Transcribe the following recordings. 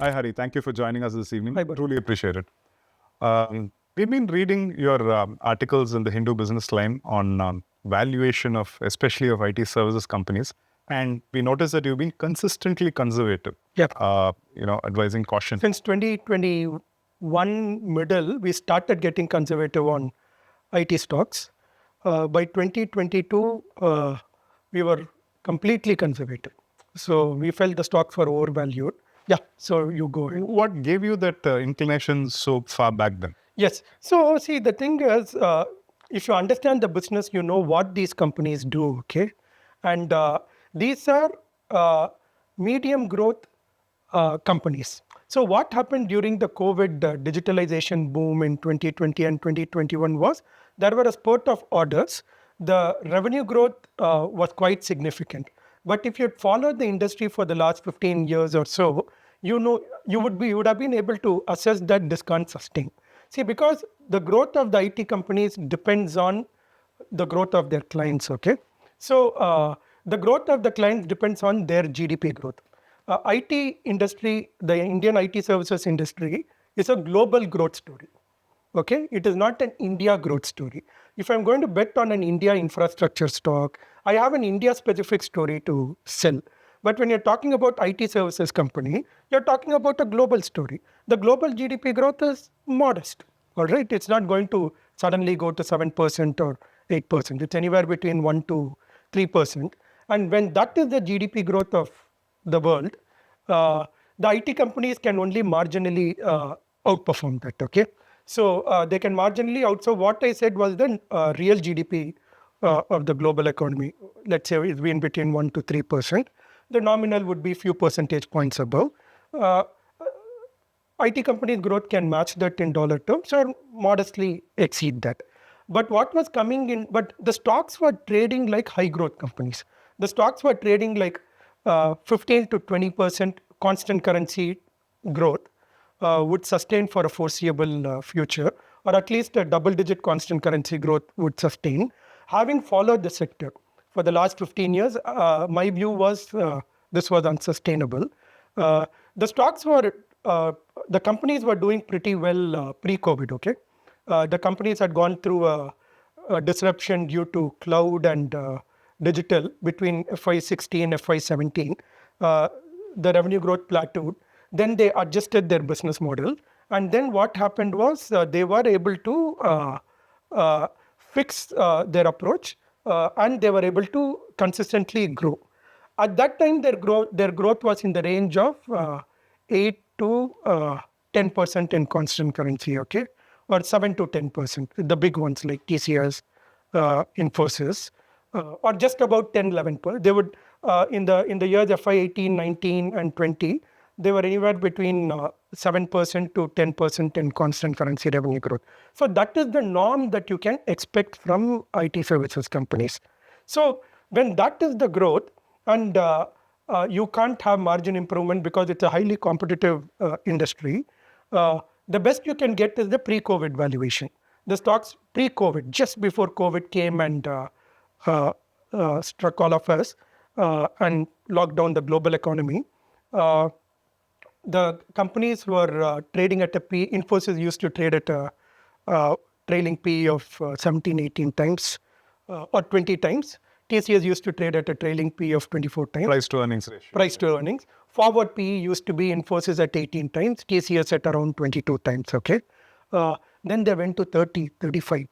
Hi, Hari. Thank you for joining us this evening. Hi, Bharat. Truly appreciate it. We've been reading your articles in the Hindu Business Line on valuation of, especially of IT services companies, and we noticed that you've been consistently conservative. Yep. Advising caution. Since 2021 middle, we started getting conservative on IT stocks. By 2022, we were completely conservative. So we felt the stocks were overvalued. Yeah, so you go ahead. What gave you that inclination so far back then? Yes. So see, the thing is, if you understand the business, you know what these companies do, okay? And these are medium growth companies. So what happened during the COVID digitalization boom in 2020 and 2021 was there were a spurt of orders. The revenue growth was quite significant. But if you'd followed the industry for the last 15 years or so, you would have been able to assess that this can't sustain. See, because the growth of the IT companies depends on the growth of their clients, okay? So the growth of the clients depends on their GDP growth. IT industry, the Indian IT services industry is a global growth story. Okay, it is not an India growth story. If I'm going to bet on an India infrastructure stock, I have an India specific story to sell. But when you're talking about IT services company, you're talking about a global story. The global GDP growth is modest. All right, it's not going to suddenly go to 7% or 8%. It's anywhere between 1 to 3%. And when that is the GDP growth of the world, the IT companies can only marginally outperform that, okay? So they can marginally out. So what I said was the real GDP of the global economy, let's say it's been between 1 to 3%. The nominal would be few percentage points above. IT companies' growth can match that in dollar terms or modestly exceed that. But what was coming in, but the stocks were trading like high growth companies. The stocks were trading like 15 to 20% constant currency growth would sustain for a foreseeable future, or at least a double-digit constant currency growth would sustain. Having followed the sector for the last 15 years, my view was this was unsustainable. The stocks were, the companies were doing pretty well pre-COVID, okay? The companies had gone through a disruption due to cloud and digital between FY16 and FY17. The revenue growth plateaued. Then they adjusted their business model. And then what happened was they were able to fix their approach and they were able to consistently grow. At that time, their growth was in the range of 8 to 10% in constant currency, okay? Or 7 to 10%, the big ones like TCS, Infosys, or just about 10, 11%. They would, in the years FY18, 19, and 20, they were anywhere between 7% to 10% in constant currency revenue growth. So that is the norm that you can expect from IT services companies. So when that is the growth, and you can't have margin improvement because it's a highly competitive industry, the best you can get is the pre-COVID valuation. The stocks pre-COVID, just before COVID came and struck all of us and locked down the global economy, the companies were trading at a P. Infosys used to trade at a trailing P of 17, 18 times or 20 times. TCS used to trade at a trailing P of 24 times. Price to earnings ratio. Price to earnings. Forward P used to be Infosys at 18 times, TCS at around 22 times, okay? Then they went to 30, 35.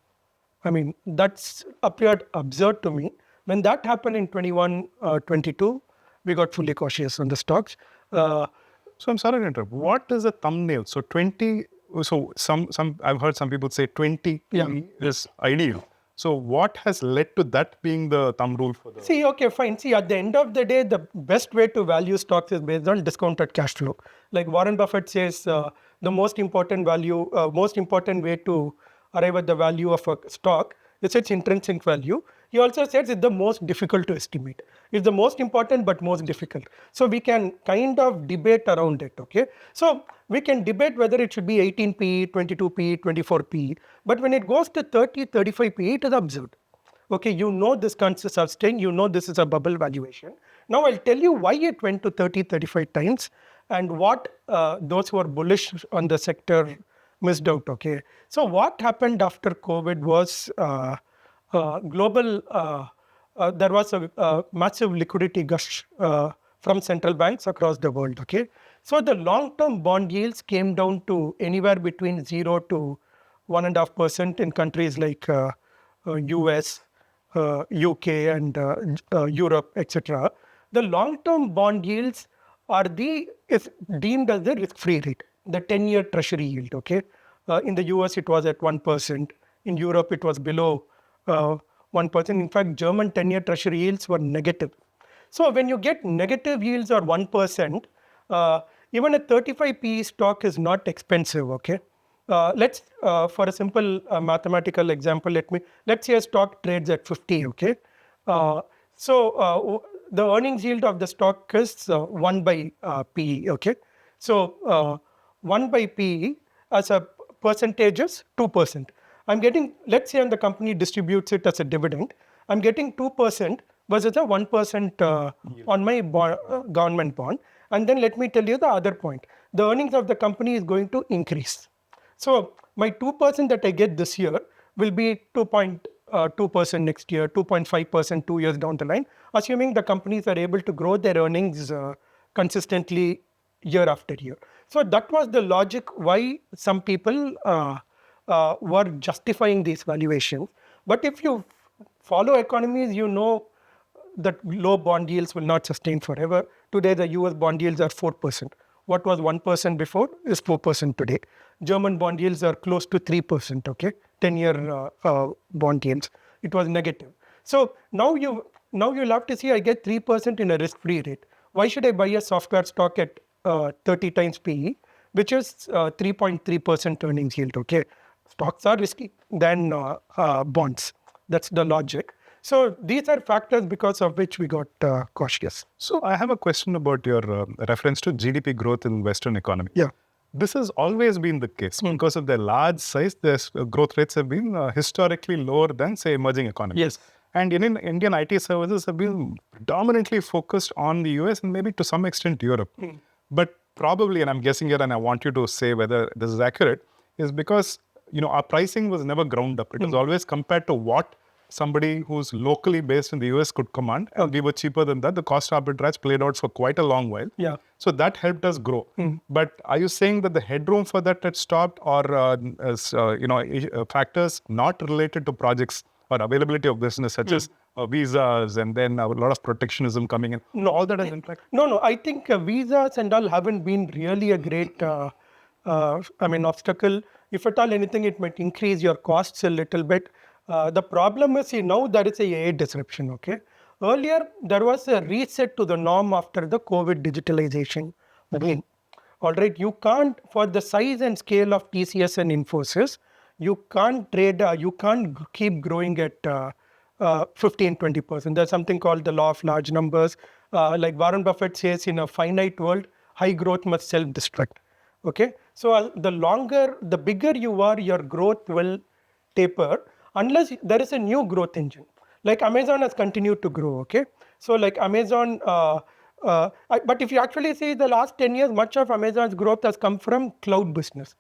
I mean, that's appeared absurd to me. When that happened in 21, 22, we got fully cautious on the stocks. So I'm sorry to interrupt. What is the thumbnail? So 20. So some I've heard some people say 20 is ideal. So what has led to that being the thumb rule for the? See, okay, fine. See, at the end of the day, the best way to value stocks is based on discounted cash flow. Like Warren Buffett says, the most important way to arrive at the value of a stock is its intrinsic value. He also says it's the most difficult to estimate. It's the most important but most difficult. So we can kind of debate around it, okay? So we can debate whether it should be 18p, 22p, 24p. But when it goes to 30, 35p, it is absurd. Okay, you know this can't sustain, you know this is a bubble valuation. Now I'll tell you why it went to 30, 35 times. and what those who are bullish on the sector missed out. Okay, so what happened after COVID was global. There was a massive liquidity gush from central banks across the world. Okay, so the long-term bond yields came down to anywhere between 0 to 1.5% in countries like US, UK, and Europe, etc. The long-term bond yields is deemed as the risk-free rate, the 10-year treasury yield. Okay, in the US it was at 1%. In Europe it was below 1%. In fact, German 10-year treasury yields were negative. So when you get negative yields or 1%, even a 35 PE stock is not expensive. Okay, let's for a simple mathematical example, let's say a stock trades at 50. Okay, uh, the earnings yield of the stock is 1 by PE. Okay, so 1 by PE as a percentage is 2%. I'm getting, let's say, and the company distributes it as a dividend, I'm getting 2% versus a 1% on my government bond. And then let me tell you the other point. The earnings of the company is going to increase. So my 2% that I get this year will be 2.2% next year, 2.5% 2 years down the line, assuming the companies are able to grow their earnings consistently year after year. So that was the logic why some people were justifying these valuations. But if you follow economies, you know that low bond yields will not sustain forever. Today, the US bond yields are 4%. What was 1% before is 4% today. German bond yields are close to 3%, okay? 10-year bond yields. It was negative. So now you'll have to see I get 3% in a risk-free rate. Why should I buy a software stock at 30 times PE, which is 3.3% earnings yield, okay? Stocks are risky than bonds. That's the logic. So these are factors because of which we got cautious. So I have a question about your reference to GDP growth in Western economy. Yeah. This has always been the case. Because of their large size, their growth rates have been historically lower than, say, emerging economies. Yes. And Indian IT services have been dominantly focused on the US and maybe to some extent Europe. But probably, and I'm guessing here, and I want you to say whether this is accurate, is because our pricing was never ground up. It was always compared to what somebody who's locally based in the US could command, and we were cheaper than that. The cost arbitrage played out for quite a long while. Yeah. So that helped us grow. But are you saying that the headroom for that had stopped, or factors not related to projects or availability of business, such as visas and then a lot of protectionism coming in? No, all that has impacted. No. I think visas and all haven't been really a great, obstacle. If at all anything, it might increase your costs a little bit. The problem is, now there is a AI disruption. Okay. Earlier, there was a reset to the norm after the COVID digitalization. Again, all right, you can't, for the size and scale of TCS and Infosys, you can't keep growing at 15-20%. There's something called the law of large numbers. Like Warren Buffett says, in a finite world, high growth must self-destruct. Okay, so the bigger you are, your growth will taper unless there is a new growth engine. Like Amazon has continued to grow. Okay, so like Amazon. But if you actually see the last 10 years, much of Amazon's growth has come from cloud business,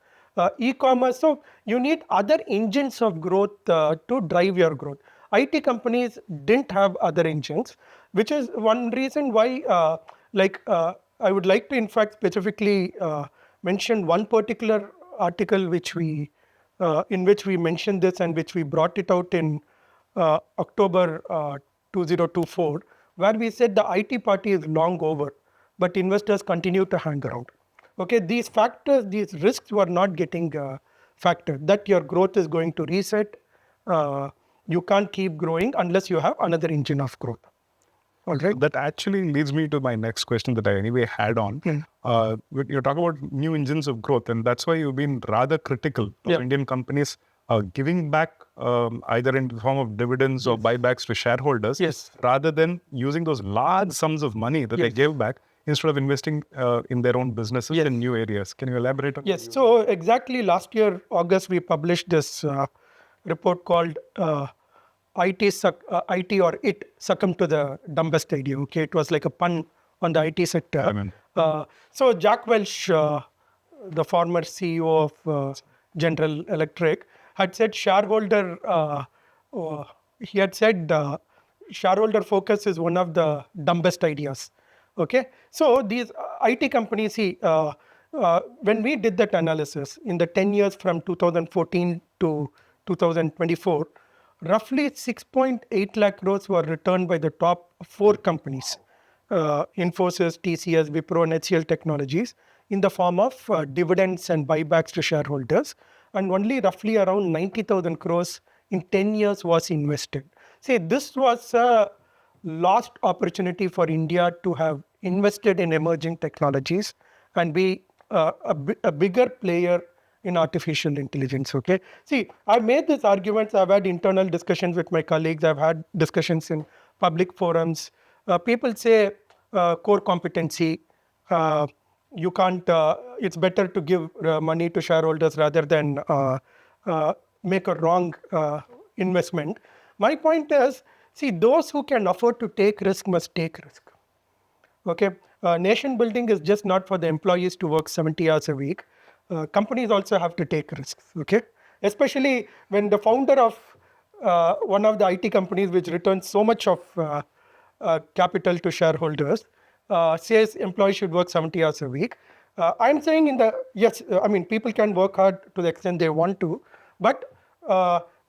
e-commerce. So you need other engines of growth to drive your growth. IT companies didn't have other engines, which is one reason why, I would like to, in fact, specifically mention one particular article in which we mentioned this and which we brought it out in October 2024, where we said the IT party is long over, but investors continue to hang around. Okay, these factors, these risks were not getting factored. That your growth is going to reset. You can't keep growing unless you have another engine of growth. All right. That actually leads me to my next question that I anyway had on. You're talking about new engines of growth, and that's why you've been rather critical of Indian companies giving back either in the form of dividends or buybacks to shareholders, rather than using those large sums of money that they gave back instead of investing in their own businesses in new areas. Can you elaborate on that? Yes. So exactly last year, August, we published this report called IT or It succumbed to the dumbest idea. Okay, it was like a pun on the IT sector. So Jack Welch, the former CEO of General Electric, had said uh, he had said shareholder focus is one of the dumbest ideas. Okay, so these IT companies, when we did that analysis in the 10 years from 2014 to 2024, roughly 6.8 lakh crores were returned by the top four companies, Infosys, TCS, Wipro, and HCL Technologies, in the form of dividends and buybacks to shareholders. And only roughly around 90,000 crores in 10 years was invested. See, this was a lost opportunity for India to have invested in emerging technologies and be a bigger player in artificial intelligence. Okay. See, I've made these arguments. I've had internal discussions with my colleagues. I've had discussions in public forums. People say core competency. You can't. It's better to give money to shareholders rather than make a wrong investment. My point is, see, those who can afford to take risk must take risk. Okay, nation building is just not for the employees to work 70 hours a week. Companies also have to take risks. Okay, especially when the founder of one of the IT companies which returns so much of capital to shareholders says employees should work 70 hours a week. I'm saying I mean, people can work hard to the extent they want to, but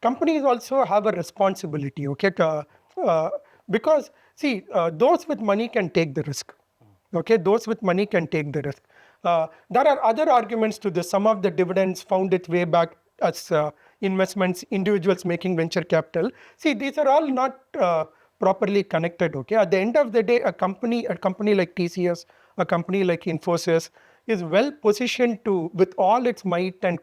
companies also have a responsibility. Okay, because see, those with money can take the risk. Okay, those with money can take the risk. There are other arguments to this. Some of the dividends found its way back as investments, individuals making venture capital. See, these are all not properly connected. Okay, at the end of the day, a company like TCS, a company like Infosys, is well positioned to, with all its might and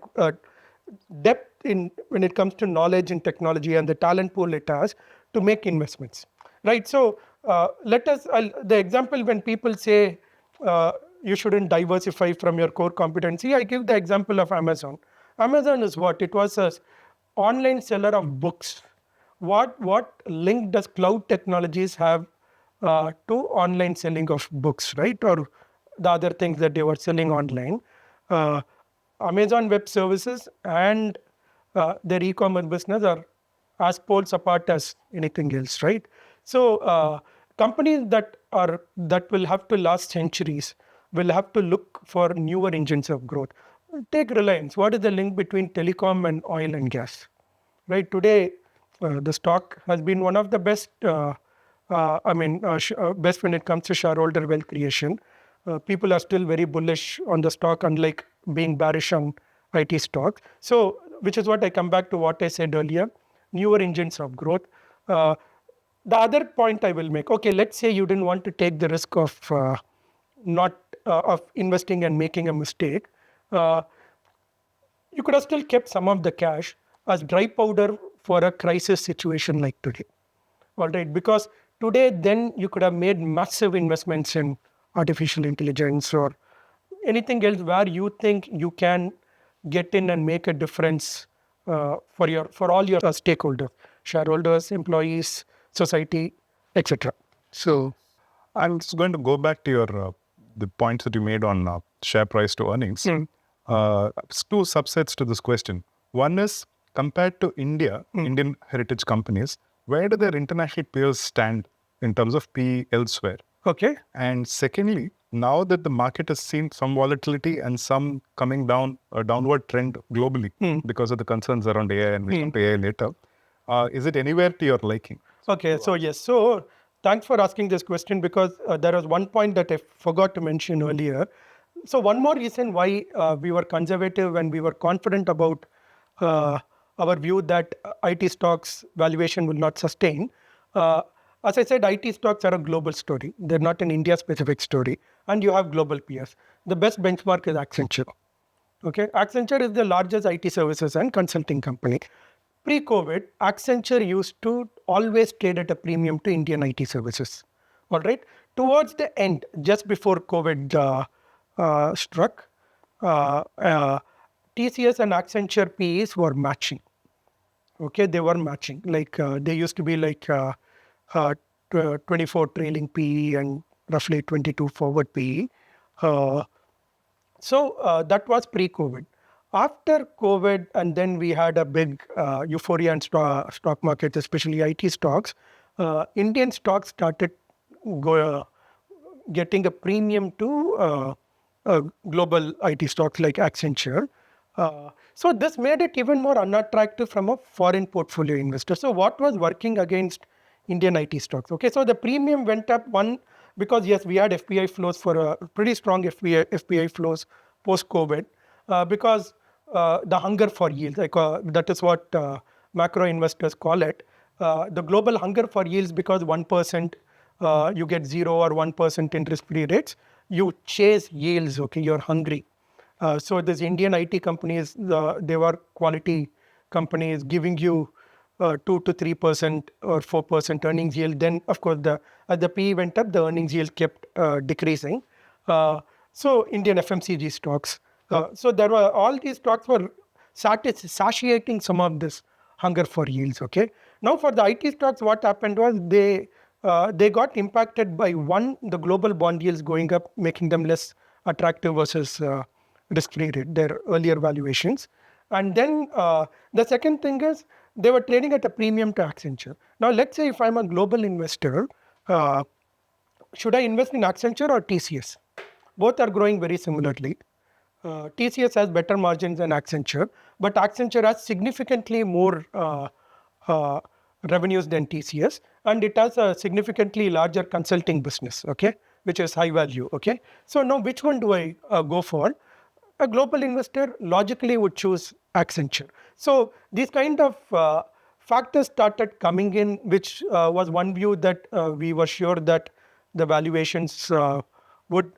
depth in when it comes to knowledge and technology and the talent pool it has, to make investments, right? So the example when people say you shouldn't diversify from your core competency, I give the example of Amazon. Amazon is what? It was a online seller of books. What link does cloud technologies have to online selling of books, right? Or the other things that they were selling online. Uh, Amazon Web Services and their e-commerce business are as poles apart as anything else, right? So companies that will have to last centuries will have to look for newer engines of growth. Take Reliance. What is the link between telecom and oil and gas? Right today, the stock has been one of the best. Best when it comes to shareholder wealth creation. People are still very bullish on the stock, unlike being bearish on IT stocks. So, which is what I come back to what I said earlier: newer engines of growth. Uh, the other point I will make. Okay, let's say you didn't want to take the risk of not of investing and making a mistake. Uh, you could have still kept some of the cash as dry powder for a crisis situation like today. All right, because today then you could have made massive investments in artificial intelligence or anything else where you think you can get in and make a difference for all your stakeholders, shareholders, employees, society, etc. So, I'm just going to go back to your the points that you made on share price to earnings. Two subsets to this question. One is compared to India, Indian heritage companies, where do their international peers stand in terms of PE elsewhere? okay. And secondly, now that the market has seen some volatility and some coming down, a downward trend globally because of the concerns around AI, and we'll come to AI later, is it anywhere to your liking? Okay, so yes. So thanks for asking this question, because there was one point that I forgot to mention earlier. So one more reason why we were conservative and we were confident about uh, our view that IT stocks valuation will not sustain. Uh, as I said, IT stocks are a global story. They're not an India-specific story, and you have global peers. The best benchmark is Accenture. Okay, Accenture is the largest IT services and consulting company. Pre-COVID, Accenture used to always trade at a premium to Indian IT services. All right. Towards the end, just before COVID struck, uh, uh, TCS and Accenture PEs were matching. Okay, they were matching. Like they used to be like 24 trailing PE and roughly 22 forward PE. So that was pre-COVID. After COVID, and then we had a big euphoria in stock markets, especially IT stocks. Indian stocks started go, getting a premium to global IT stocks like Accenture. So this made it even more unattractive from a foreign portfolio investor. So what was working against Indian IT stocks? Okay, so the premium went up one because yes, we had FPI flows for a pretty strong FPI flows post COVID because the hunger for yields, like that is what macro investors call it. The global hunger for yields because 1% you get 0 or 1% interest-free rates. You chase yields. Okay, you're hungry. So these Indian IT companies, they were quality companies giving you 2 to 3% or 4% earnings yield. Then, of course, as the PE went up, the earnings yield kept decreasing. So Indian FMCG stocks. So there were all these stocks were satiating some of this hunger for yields. Okay. Now for the IT stocks, what happened was they got impacted by one, the global bond yields going up, making them less attractive versus risk-free rate, their earlier valuations. And then the second thing is they were trading at a premium to Accenture. Now, let's say if I'm a global investor, uh, should I invest in Accenture or TCS? Both are growing very similarly. TCS has better margins than Accenture, but Accenture has significantly more uh, revenues than TCS, and it has a significantly larger consulting business, okay, which is high value, okay. So now which one do I go for? A global investor logically would choose Accenture. So these kind of factors started coming in, which was one view that we were sure that the valuations would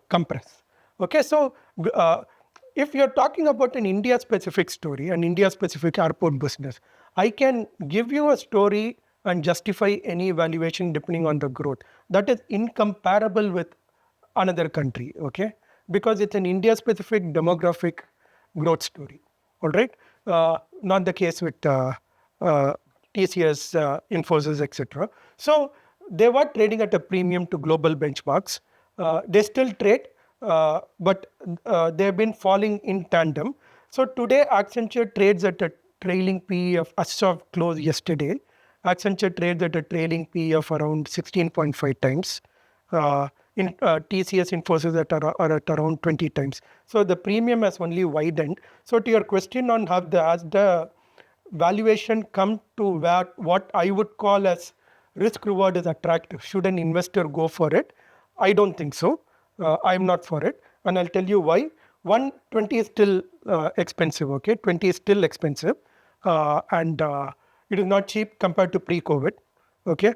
compress. Okay, so if you're talking about an India-specific story, an India-specific airport business, I can give you a story and justify any valuation depending on the growth. That is incomparable with another country, okay? Because it's an India-specific demographic growth story, all right? Not the case with TCS, Infosys, etc. So they were trading at a premium to global benchmarks. They still trade, but they've been falling in tandem. So today, Accenture trades at a trailing PE of, as of close yesterday, Accenture trades at a trailing PE of around 16.5 times. In TCS, Infosys are at around 20 times. So the premium has only widened. So to your question on has the valuation come to where what I would call as risk reward is attractive, should an investor go for it? I don't think so. I'm not for it, and I'll tell you why. 120 is still expensive. Okay, 20 is still expensive, and it is not cheap compared to pre-COVID. Okay,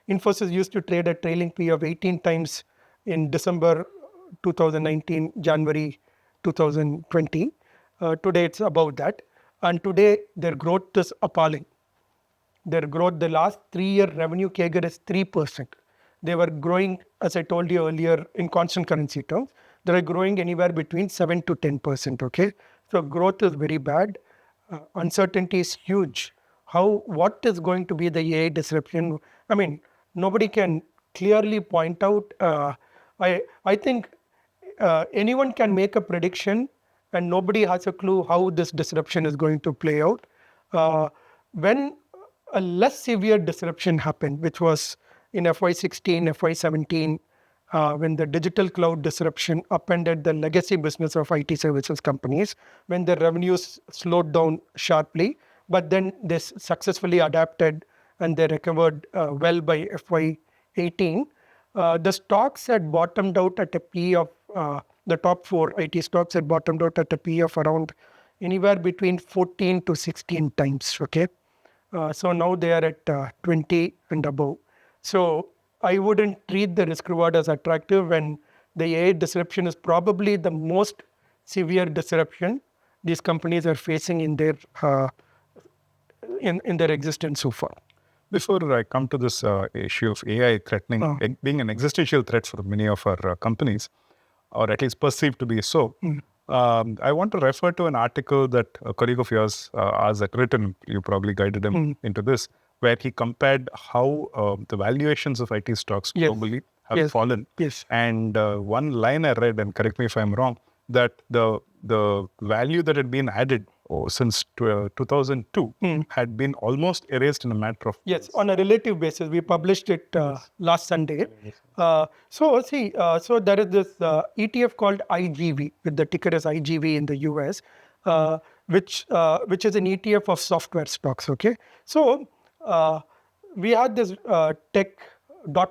Infosys used to trade a trailing P of 18 times in December 2019, January 2020. Today it's about that, and today their growth is appalling. Their growth, the last 3-year revenue CAGR is 3%. They were growing, as I told you earlier, in constant currency terms, they were growing anywhere between 7 to 10%. Okay, so growth is very bad. Uncertainty is huge. What is going to be the AI disruption? I mean, nobody can clearly point out. I think anyone can make a prediction, and nobody has a clue how this disruption is going to play out. When a less severe disruption happened, which was in FY16, FY17, when the digital cloud disruption upended the legacy business of IT services companies, when the revenues slowed down sharply, but then they successfully adapted and they recovered well by FY18. The stocks had bottomed out at a P of, the top 4 IT stocks had bottomed out at a P of around anywhere between 14 to 16 times, okay? So now they are at 20 and above. So I wouldn't treat the risk reward as attractive when the AI disruption is probably the most severe disruption these companies are facing in their in their existence so far. Before I come to this issue of AI threatening, being an existential threat for many of our companies, or at least perceived to be so, I want to refer to an article that a colleague of yours has written. You probably guided him into this, where he compared how the valuations of IT stocks globally have Yes. fallen. Yes. And one line I read, and correct me if I'm wrong, that the value that had been added since 2002 had been almost erased in a matter of Yes, months. on a relative basis. We published it last Sunday. So there is this ETF called IGV, with the ticker as IGV in the US, which is an ETF of software stocks. Okay, so we had this tech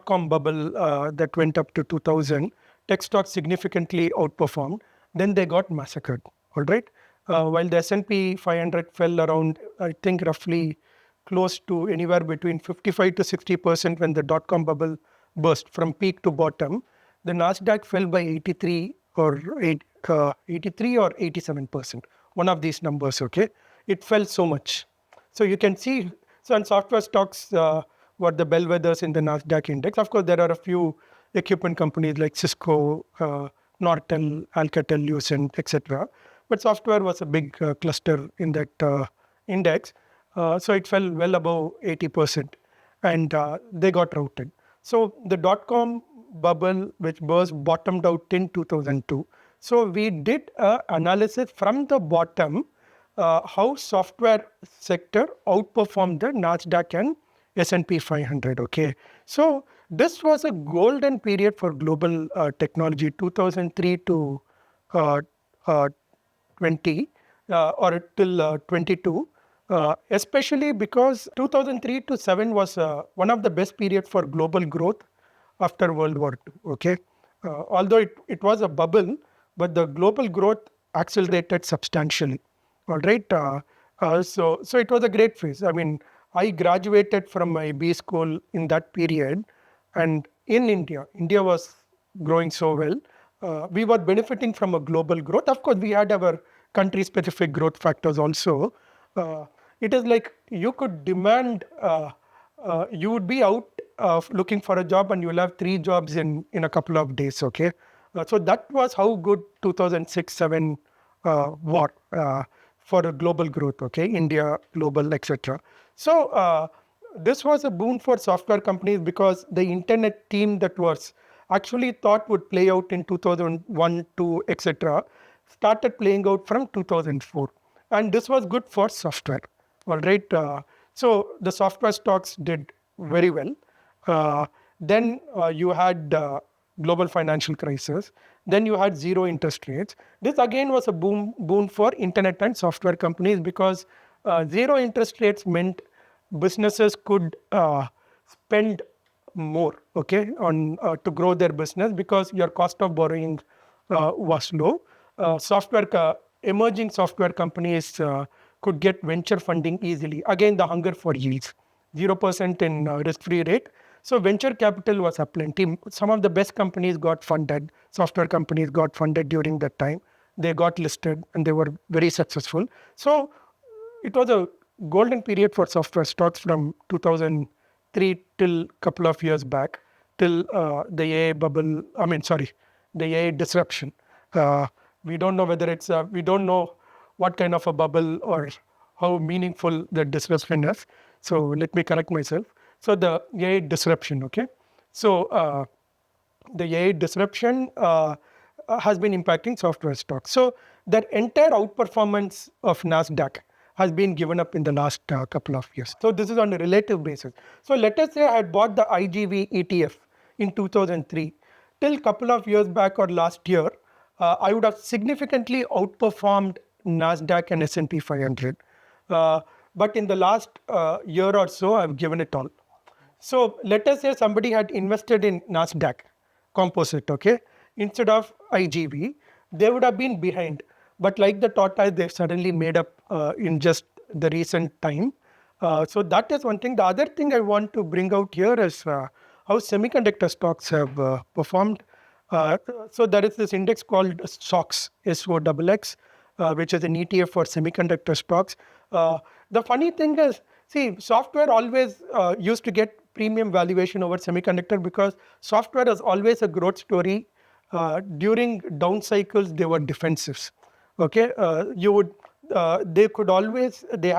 .com bubble that went up to 2000. Tech stocks significantly outperformed. Then they got massacred. All right, while the S&P 500 fell around, I think roughly close to anywhere between 55 to 60% when the dot-com bubble burst from peak to bottom. The Nasdaq fell by 83 or 87%. One of these numbers, okay? It fell so much. So you can see, so and software stocks were the bellwethers in the Nasdaq index. Of course, there are a few equipment companies like Cisco, Nortel, Alcatel, Lucent, etc. But software was a big cluster in that index. So it fell well above 80%, and they got routed. So the dot-com bubble, which burst, bottomed out in 2002. So we did an analysis from the bottom, how software sector outperformed the Nasdaq and S&P 500. Okay, so this was a golden period for global technology, 2003 to uh, uh, 20 or till 22, especially because 2003 to 7 was one of the best periods for global growth after World War II. Okay, although it was a bubble, but the global growth accelerated substantially. All right, so it was a great phase. I mean, I graduated from my B school in that period, and in India was growing so well. We were benefiting from a global growth. Of course, we had our country-specific growth factors also. It is like you could demand, you would be out looking for a job and you'll have 3 jobs in a couple of days, okay? So that was how good 2006-7 war for a global growth, okay? India, global, etc. So this was a boon for software companies because the internet team that was actually thought would play out in 2001, 2, etc. started playing out from 2004. And this was good for software. All right. So the software stocks did very well. Then you had global financial crisis. Then you had zero interest rates. This again was a boon for internet and software companies because zero interest rates meant businesses could spend more, okay, on to grow their business because your cost of borrowing was low. Emerging software companies could get venture funding easily. Again, the hunger for yields, 0% in risk-free rate. So venture capital was aplenty. Some of the best companies got funded. Software companies got funded during that time. They got listed and they were very successful. So it was a golden period for software stocks from 2003 till couple of years back, till the AI bubble. I mean, sorry, the AI disruption. We don't know whether it's we don't know what kind of a bubble or how meaningful the disruption is. So let me correct myself. So the AI disruption, okay. So the AI disruption has been impacting software stocks. So that entire outperformance of Nasdaq has been given up in the last couple of years. So this is on a relative basis. So let us say I had bought the IGV ETF in 2003. Till couple of years back or last year, I would have significantly outperformed Nasdaq and S&P 500. But in the last year or so, I've given it all. So let us say somebody had invested in Nasdaq composite, okay, instead of IGV, they would have been behind. But like the tortoise, they've suddenly made up in just the recent time. So that is one thing. The other thing I want to bring out here is how semiconductor stocks have performed. So there is this index called SOX, SOXX, which is an ETF for semiconductor stocks. The funny thing is, see, software always used to get premium valuation over semiconductor because software is always a growth story. During down cycles, they were defensives. Okay, they could always, they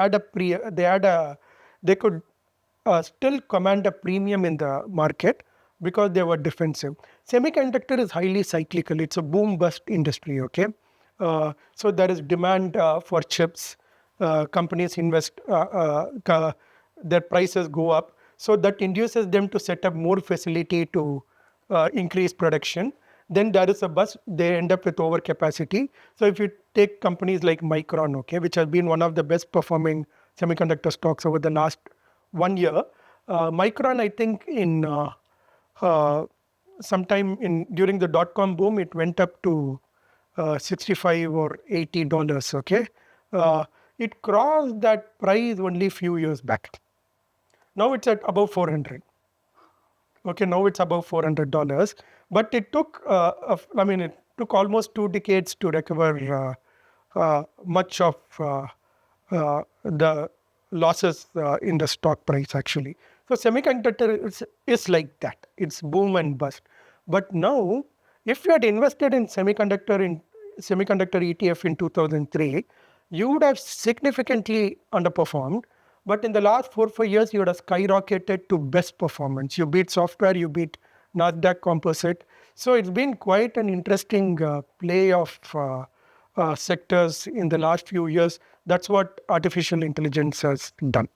could still command a premium in the market, because they were defensive. Semiconductor is highly cyclical. It's a boom bust industry. Okay, so there is demand for chips. Companies invest, their prices go up, so that induces them to set up more facility to increase production. Then there is a bust, they end up with overcapacity. So if you take companies like Micron, okay, which has been one of the best performing semiconductor stocks over the last 1 year, Micron, I think in uh, sometime in during the dot-com boom, it went up to 65 or $80. Okay, it crossed that price only few years back. Now it's at above 400. Okay, now it's above $400, but it took, it took almost 2 decades to recover much of the losses in the stock price actually. So semiconductor is like that. It's boom and bust. But now, if you had invested in semiconductor ETF in 2003, you would have significantly underperformed. But in the last 4 5 years, you would have skyrocketed to best performance. You beat software, you beat Nasdaq Composite. So it's been quite an interesting play of sectors in the last few years. That's what artificial intelligence has done.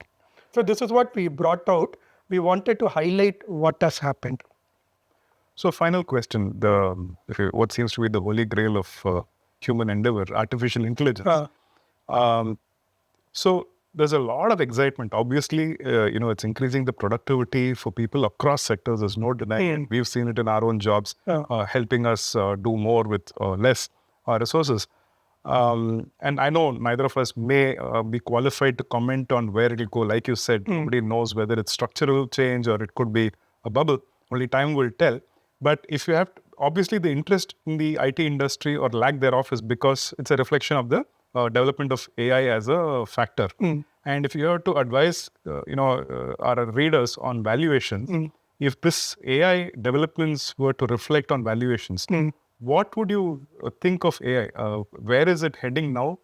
So this is what we brought out. We wanted to highlight what has happened. So, final question: what seems to be the holy grail of human endeavor, artificial intelligence. So, there's a lot of excitement. Obviously, it's increasing the productivity for people across sectors. There's no denying it. We've seen it in our own jobs, helping us do more with less resources. And I know neither of us may be qualified to comment on where it will go. Like you said, nobody knows whether it's structural change or it could be a bubble. Only time will tell. But if you have, obviously the interest in the IT industry or lack thereof is because it's a reflection of the development of AI as a factor. And if you have to advise, our readers on valuations, if this AI developments were to reflect on valuations, what would you think of AI? Where is it heading now?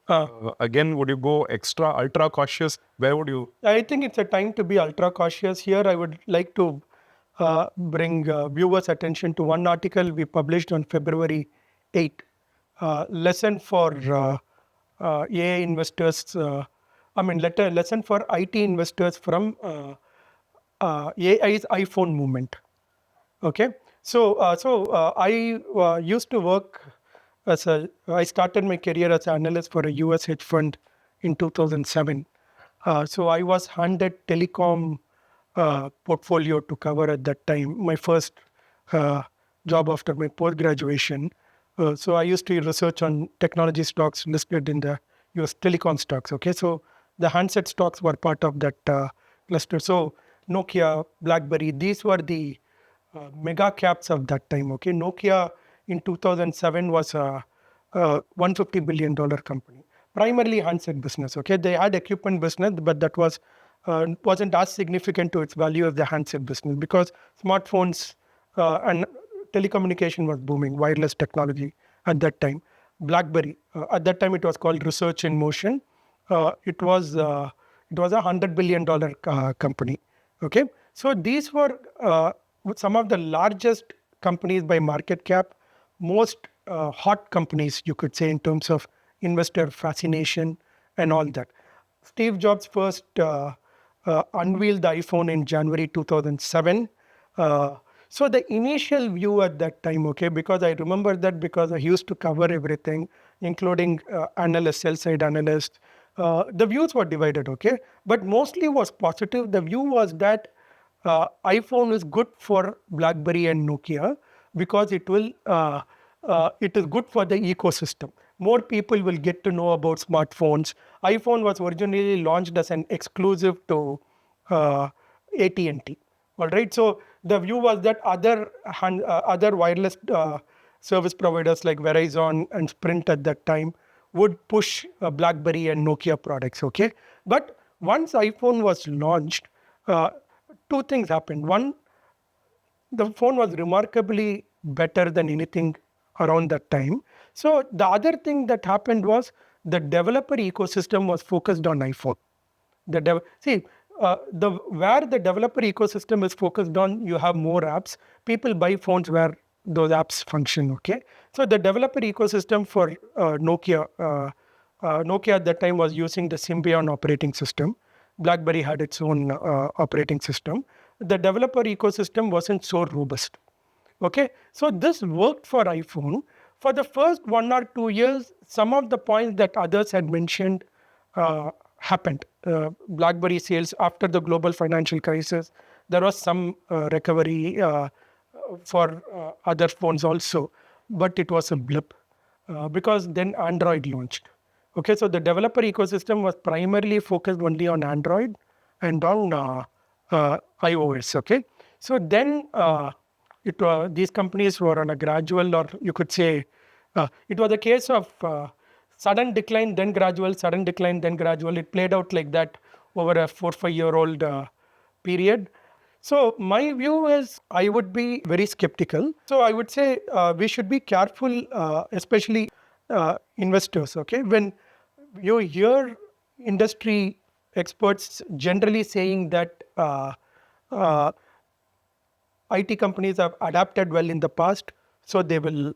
Again, would you go ultra cautious? Where would you? I think it's a time to be ultra cautious. Here, I would like to bring viewers' attention to one article we published on February 8. Lesson for AI investors. Lesson for IT investors from AI's iPhone movement. Okay, so I used to work I started my career as an analyst for a US hedge fund in 2007. So I was handed telecom portfolio to cover at that time. My first job after my post graduation. So I used to research on technology stocks listed in the US telecom stocks. Okay, so the handset stocks were part of that cluster. So Nokia, BlackBerry, these were the mega caps of that time. Okay, Nokia in 2007 was a $150 billion company, primarily handset business. Okay, they had equipment business, but that wasn't as significant to its value as the handset business because smartphones and telecommunication was booming, wireless technology at that time. BlackBerry at that time it was called Research in Motion. It was a $100 billion company. Okay, so these were some of the largest companies by market cap, most hot companies, you could say, in terms of investor fascination and all that. Steve Jobs first unveiled the iPhone in January 2007. So the initial view at that time, okay, because I remember that because I used to cover everything, including analysts, sell-side analysts, the views were divided, okay, but mostly was positive. The view was that iPhone is good for BlackBerry and Nokia because it is good for the ecosystem. More people will get to know about smartphones. iPhone was originally launched as an exclusive to AT&T. All right, so the view was that other wireless service providers like Verizon and Sprint at that time would push BlackBerry and Nokia products. Okay, but once iPhone was launched, two things happened. One, the phone was remarkably better than anything around that time. So the other thing that happened was the developer ecosystem was focused on iPhone. where the developer ecosystem is focused on, you have more apps. People buy phones where those apps function. Okay, so the developer ecosystem for Nokia at that time was using the Symbian operating system. BlackBerry had its own operating system. The developer ecosystem wasn't so robust. Okay, so this worked for iPhone. For the first 1 or 2 years, some of the points that others had mentioned happened. BlackBerry sales after the global financial crisis, there was some recovery for other phones also, but it was a blip because then Android launched. Okay, so the developer ecosystem was primarily focused only on Android and on iOS. Okay, so then these companies were on a gradual, or you could say, it was a case of sudden decline, then gradual, sudden decline, then gradual. It played out like that over a 4-5 year old period. So my view is I would be very skeptical. So I would say we should be careful, especially investors. Okay, when you hear industry experts generally saying that IT companies have adapted well in the past, so they will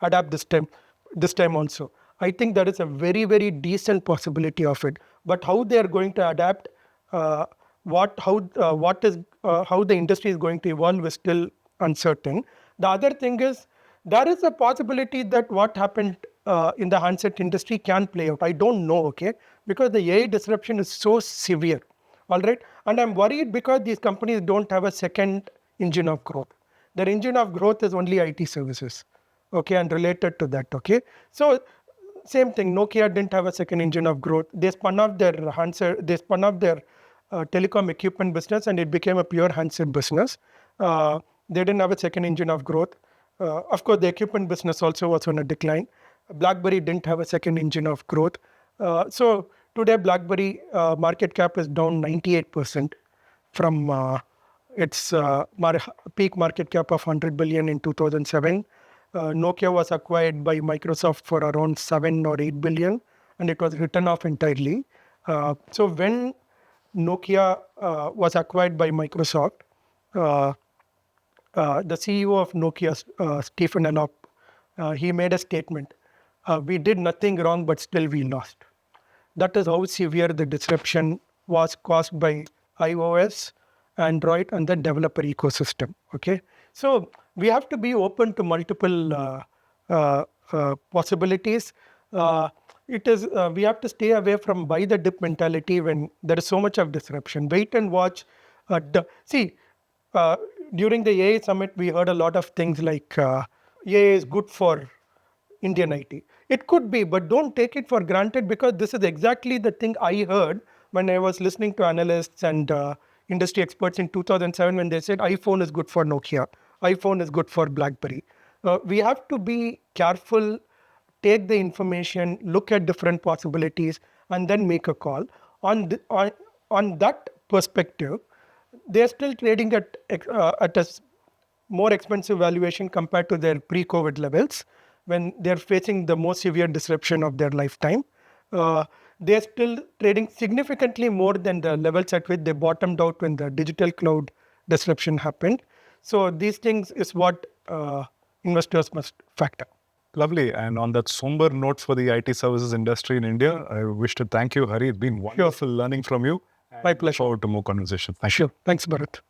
adapt this time. This time also, I think there is a very, very decent possibility of it. But how they are going to adapt, how the industry is going to evolve is still uncertain. The other thing is there is a possibility that what happened in the handset industry can play out. I don't know, okay, because the AI disruption is so severe. All right, and I'm worried because these companies don't have a second engine of growth. Their engine of growth is only IT services, okay, and related to that, okay. So same thing, Nokia didn't have a second engine of growth. They spun off their telecom equipment business, and it became a pure handset business. They didn't have a second engine of growth. Of course, the equipment business also was on a decline. BlackBerry didn't have a second engine of growth. So today, BlackBerry market cap is down 98% from its peak market cap of 100 billion in 2007. Nokia was acquired by Microsoft for around 7 or 8 billion, and it was written off entirely. So when Nokia was acquired by Microsoft, the CEO of Nokia, Stephen Elop, he made a statement. We did nothing wrong, but still we lost. That is how severe the disruption was caused by iOS, Android, and the developer ecosystem. Okay, so we have to be open to multiple possibilities. We have to stay away from buy the dip mentality when there is so much of disruption. Wait and watch. During the AI summit, we heard a lot of things like AI is good for Indian IT. It could be, but don't take it for granted, because this is exactly the thing I heard when I was listening to analysts and industry experts in 2007 when they said iPhone is good for Nokia, iPhone is good for BlackBerry. We have to be careful, take the information, look at different possibilities, and then make a call. On that perspective, they're still trading at a more expensive valuation compared to their pre-COVID levels when they're facing the most severe disruption of their lifetime. They're still trading significantly more than the levels at which they bottomed out when the digital cloud disruption happened. So these things is what investors must factor. Lovely. And on that somber note for the IT services industry in India, I wish to thank you, Hari. It's been wonderful learning from you. My pleasure. Forward to more conversation. Thank you. Sure. Thanks, Bharat.